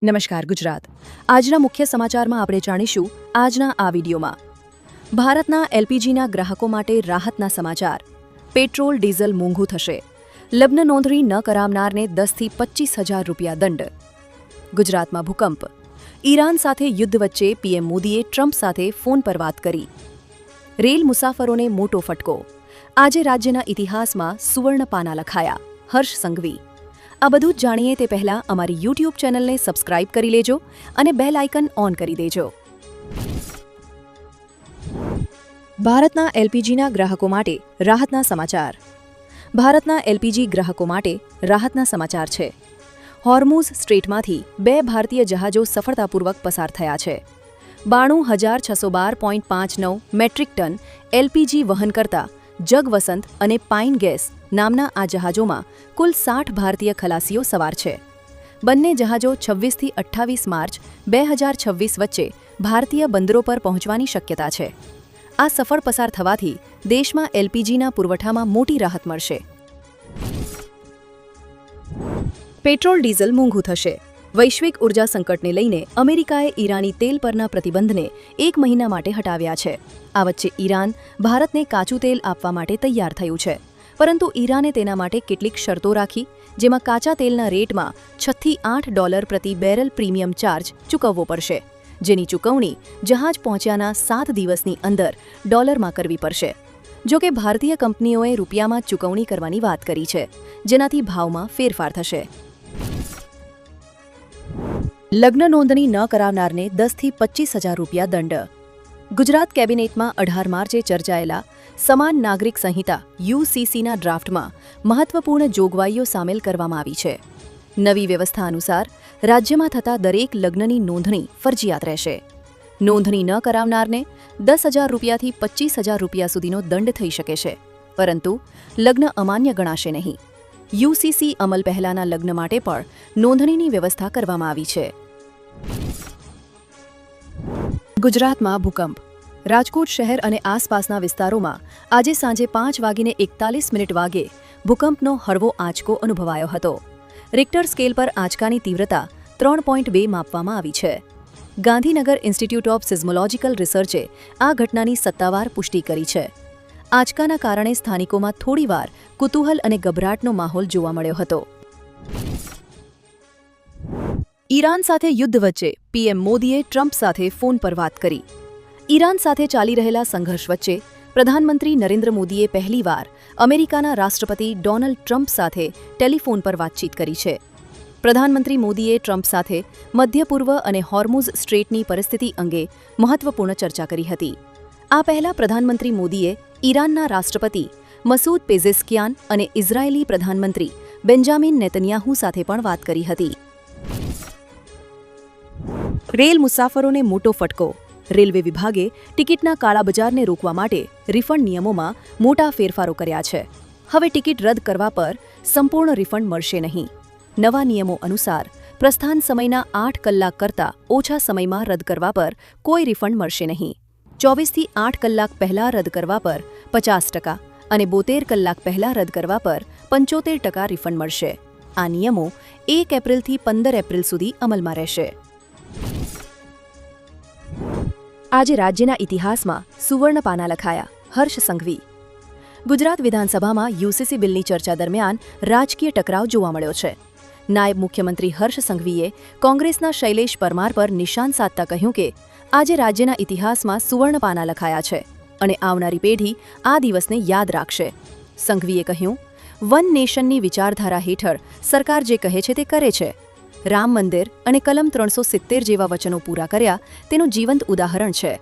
નમસ્કાર ગુજરાત. આજના મુખ્ય સમાચારમાં આપણે જાણીશું આજના આ વિડીયોમાં ભારતના એલપીજીના ગ્રાહકો માટે રાહતના સમાચાર. પેટ્રોલ ડીઝલ મોંઘું થશે. લગ્ન નોંધણી ન કરાવનારને 10 થી 25,000 રૂપિયા દંડ. ગુજરાતમાં ભૂકંપ. ઈરાન સાથે યુદ્ધ વચ્ચે પીએમ મોદીએ ટ્રમ્પ સાથે ફોન પર વાત કરી. રેલ મુસાફરોને મોટો ફટકો. આજે રાજ્યના ઇતિહાસમાં સુવર્ણ પાના લખાયા. હર્ષ સંઘવી. આ બધું જ જાણીએ તે પહેલાં અમારી યુટ્યુબ ચેનલને સબસ્ક્રાઇબ કરી લેજો અને બેલ આઇકન ઓન કરી દેજો. ભારતના એલપીજીના ગ્રાહકો માટે રાહતના સમાચાર. ભારતના એલપીજી ગ્રાહકો માટે રાહતના સમાચાર છે. હોર્મુઝ સ્ટ્રેટમાંથી 2 ભારતીય જહાજો સફળતાપૂર્વક પસાર થયા છે. 92,612.59 મેટ્રિક ટન એલપીજી વહન કરતા જગવસંત અને પાઇન ગેસ નામના આ જહાજોમાં કુલ 60 ભારતીય ખલાસીઓ સવાર છે. બંને જહાજો 26 થી 28 માર્ચ 2026 વચ્ચે ભારતીય બંદરો પર પહોંચવાની શક્યતા છે. આ સફળ પસાર થવાથી દેશમાં એલપીજીના પુરવઠામાં મોટી રાહત મળશે. પેટ્રોલ ડીઝલ મોંઘું થશે. વૈશ્વિક ઉર્જા સંકટને લઈને અમેરિકાએ ઈરાની તેલ પરના પ્રતિબંધને 1 મહિના માટે હટાવ્યા છે. આ વચ્ચે ઈરાન ભારતને કાચું તેલ આપવા માટે તૈયાર થયું છે. પરંતુ ઈરાને તેના માટે કેટલીક શરતો રાખી, જેમાં કાચા તેલના રેટમાં $6 થી $8 પ્રતિ બેરલ પ્રીમિયમ ચાર્જ ચૂકવવો પડશે, જેની ચૂકવણી જહાજ પહોંચ્યાના 7 દિવસની અંદર ડોલરમાં કરવી પડશે. જો કે ભારતીય કંપનીઓએ રૂપિયામાં ચૂકવણી કરવાની વાત કરી છે, જેનાથી ભાવમાં ફેરફાર થશે. લગ્ન નોંધણી ન કરાવનારને 10 થી 25,000 રૂપિયા દંડ. ગુજરાત કેબિનેટમાં 18 માર્ચે ચર્ચાયેલા સમાન નાગરિક સંહિતા યુસીસીના ડ્રાફ્ટમાં મહત્વપૂર્ણ જોગવાઈઓ સામેલ કરવામાં આવી છે. નવી વ્યવસ્થા અનુસાર રાજ્યમાં થતા દરેક લગ્નની નોંધણી ફરજિયાત રહેશે. નોંધણી ન કરાવનારને 10,000 રૂપિયાથી 25,000 રૂપિયા સુધીનો દંડ થઈ શકે છે, પરંતુ લગ્ન અમાન્ય ગણાશે નહીં. યુસીસી અમલ પહેલાના લગ્ન માટે પણ નોંધણીની વ્યવસ્થા કરવામાં આવી છે. ગુજરાતમાં ભૂકંપ. રાજકોટ શહેર અને આસપાસના વિસ્તારોમાં આજે સાંજે 5:41 વાગે ભૂકંપનો હળવો આંચકો અનુભવાયો હતો. રિક્ટર સ્કેલ પર આંચકાની તીવ્રતા 3.2 માપવામાં આવી છે. ગાંધીનગર ઇન્સ્ટિટ્યૂટ ઓફ સિઝમોલોજીકલ રિસર્ચે આ ઘટનાની સત્તાવાર પુષ્ટિ કરી છે. આંચકાના કારણે સ્થાનિકોમાં થોડીવાર કુતૂહલ અને ગભરાટનો માહોલ જોવા મળ્યો હતો. ઈરાન સાથે યુદ્ધ વચ્ચે પીએમ મોદીએ ટ્રમ્પ સાથે ફોન પર વાત કરી. ઈરાન સાથે ચાલી રહેલા સંઘર્ષ વચ્ચે પ્રધાનમંત્રી નરેન્દ્ર મોદીએ પહેલીવાર અમેરિકાના રાષ્ટ્રપતિ ડોનાલ્ડ ટ્રમ્પ સાથે ટેલિફોન પર વાતચીત કરી છે. પ્રધાનમંત્રી મોદીએ ટ્રમ્પ સાથે મધ્ય પૂર્વ અને હોર્મુઝ સ્ટ્રેટની પરિસ્થિતિ અંગે મહત્વપૂર્ણ ચર્ચા કરી હતી. આ પહેલા પ્રધાનમંત્રી મોદીએ ઈરાનના રાષ્ટ્રપતિ મસૂદ પેઝેસ્કિયાન અને ઇઝરાયેલી પ્રધાનમંત્રી બેન્જામિન નેતન્યાહુ સાથે પણ વાત કરી હતી. રેલ મુસાફરોને મોટો ફટકો. રેલવે વિભાગે ટિકિટના કાળાબજારને રોકવા માટે રિફંડ નિયમોમાં મોટા ફેરફારો કર્યા છે. હવે ટિકિટ રદ કરવા પર સંપૂર્ણ રિફંડ મળશે નહીં. નવા નિયમો અનુસાર પ્રસ્થાન સમયના 8 કલાક કરતાં ઓછા સમયમાં રદ કરવા પર કોઈ રિફંડ મળશે નહીં. 24 થી 8 કલાક પહેલાં રદ કરવા પર 50% અને 72 કલાક પહેલાં રદ કરવા પર 75% રિફંડ મળશે. આ નિયમો 1 એપ્રિલથી 15 એપ્રિલ સુધી અમલમાં રહેશે. આજે રાજ્યના ઇતિહાસમાં સુવર્ણ પાના લખાયા. હર્ષ સંઘવી. ગુજરાત વિધાનસભામાં યુસીસી બિલની ચર્ચા દરમિયાન રાજકીય ટકરાવ જોવા મળ્યો છે. નાયબ મુખ્યમંત્રી હર્ષ સંઘવીએ કોંગ્રેસના શૈલેષ પરમાર પર નિશાન સાધતા કહ્યું કે આજે રાજ્યના ઇતિહાસમાં સુવર્ણ પાના લખાયા છે અને આવનારી પેઢી આ દિવસને યાદ રાખશે. સંઘવીએ કહ્યું, વન નેશનની વિચારધારા હેઠળ સરકાર જે કહે છે તે કરે છે. રામ મંદિર અને કલમ 370 જેવા વચનો પૂરા કર્યા તેનું જીવંત ઉદાહરણ છે.